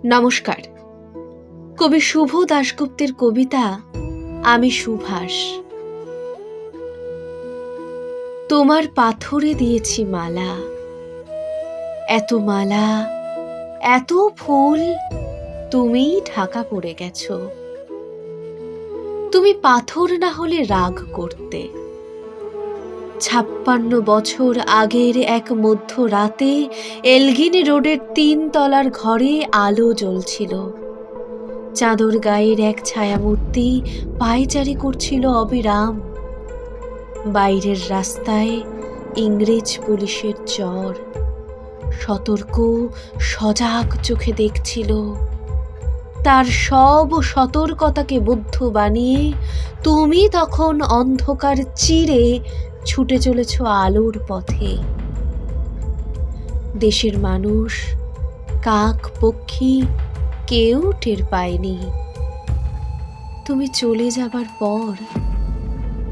নমস্কার। কবি শুভ দাশগুপ্তের কবিতা আমি সুভাষ। তোমার পাথরে দিয়েছি মালা, এত মালা এত ফুল, তুমিই ঢাকা পড়ে গেছো। তুমি পাথর না হলে রাগ করতে। 56 বছর আগের এক মধ্যরাতে এলগিন রোডের 3 তলার ঘরে আলো জ্বলছিল। চাদর গায়ের এক ছায়ামূর্তি পায়চারি করছিল অবিরাম। বাইরের রাস্তায় ইংরেজ পুলিশের চর সতর্ক সজাগ চোখে দেখছিল। তার সব সতর্কতাকে বুদ্ধ বানিয়ে তুমি তখন অন্ধকার চিরে ছুটে চলেছ আলোর পথে। দেশের মানুষ, কাক পক্ষী কেউ টের পায়নি। তুমি চলে যাবার পর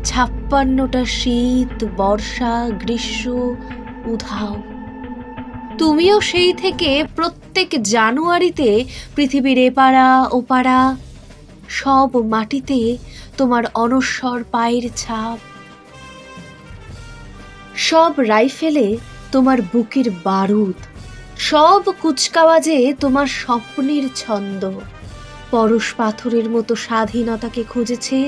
56টা শীত, বর্ষা, গ্রীষ্ম উধাও। তুমিও সেই থেকে প্রত্যেক জানুয়ারিতে পৃথিবীর এপাড়া ওপাড়া সব মাটিতে তোমার অনস্বর পায়ের ছাপ। সব রাইফেলে তোমার বুকের বারুদ, সব কুচকাওয়াজে তোমার স্বপ্নের ছন্দ। পরশ পাথরের মতো স্বাধীনতাকে খুঁজেছে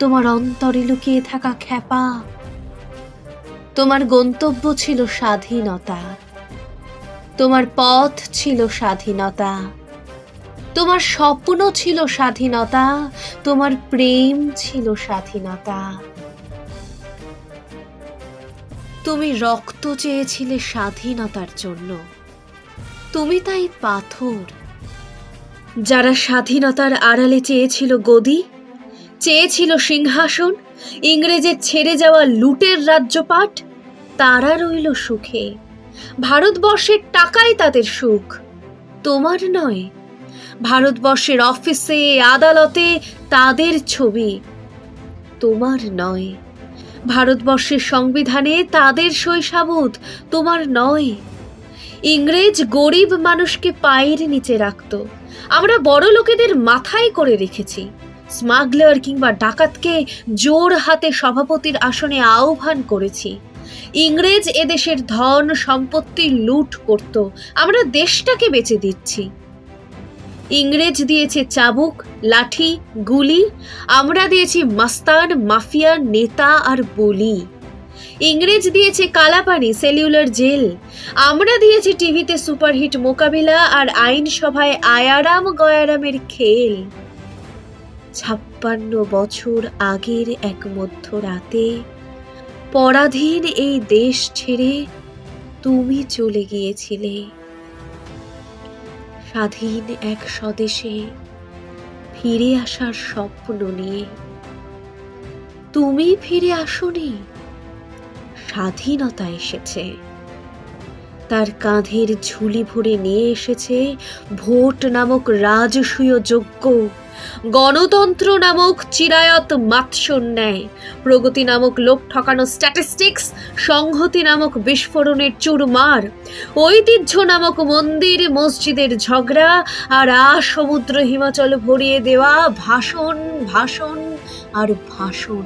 তোমার অন্তরে লুকিয়ে থাকা খ্যাপা। তোমার গন্তব্য ছিল স্বাধীনতা, তোমার পথ ছিল স্বাধীনতা, তোমার স্বপ্ন ছিল স্বাধীনতা, তোমার প্রেম ছিল স্বাধীনতা। তুমি রক্ত চেয়েছিলে স্বাধীনতার জন্য, তুমি তাই পাথর। যারা স্বাধীনতার আড়ালে চেয়েছিল গদি, চেয়েছিল সিংহাসন, ইংরেজের ছেড়ে যাওয়া লুটের রাজ্যপাট, তারা রইল সুখে। ভারতবর্ষের টাকাই তাদের সুখ, তোমার নয়। ভারতবর্ষের অফিসে আদালতে তাদের ছবি, তোমার নয়। ভারতবর্ষের সংবিধানে তাদের শৈশাবুত, তোমার নয়। ইংরেজ গরিব মানুষকে পায়ের নিচে রাখত, আমরা বড় লোকেদের মাথায় করে রেখেছি। স্মাগলার কিংবা ডাকাতকে জোর হাতে সভাপতির আসনে আহ্বান করেছি। ইংরেজ এদেশের ধন সম্পত্তি লুট করত, আমরা দেশটাকে বেচে দিচ্ছি। ইংরেজ দিয়েছে চাবুক, লাঠি, গুলি, আমরা দিয়েছি মাস্তান, মাফিয়া, নেতা আর বলি। ইংরেজ দিয়েছে কালাপানি, সেলুলার জেল, আমরা দিয়েছি টিভিতে সুপারহিট মোকাবিলা আর আইনসভায় আয়ারাম গয়ারামের খেল। 56 বছর আগের এক মধ্যরাতে পরাধীন এই দেশ ছেড়ে তুমি চলে গিয়েছিলে স্বাধীন এক স্বদেশে ফিরে আসার স্বপ্ন নিয়ে। তুমি ফিরে আসোনি, স্বাধীনতা এসেছে। তার কাঁধের ঝুলি ভরে নিয়ে এসেছে ভোট নামক রাজসূয় যজ্ঞ, গণতন্ত্র নামক চিরায়ত মাৎসন্যায়, প্রগতি নামক লোক ঠকানো স্ট্যাটিস্টিক্স, সংহতি নামক বিস্ফোরণের চুরমার, ঐতিহ্য নামক মন্দির মসজিদের ঝগড়া, আর সমুদ্র হিমাচল ভরিয়ে দেওয়া ভাষণ, ভাষণ আর ভাষণ।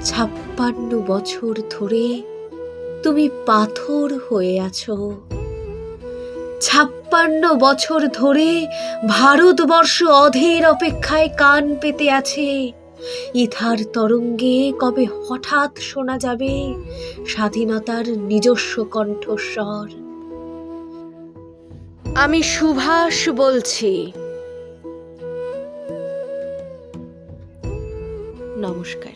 56 বছর ধরে তুমি পাথর হয়ে আছো। 56 বছর ধরে ভারতবর্ষ অধীর অপেক্ষায় কান পেতে আছে। ইথার তরঙ্গে কবে হঠাৎ শোনা যাবে স্বাধীনতার নিজস্ব কণ্ঠস্বর। আমি সুভাষ বলছি। নমস্কার।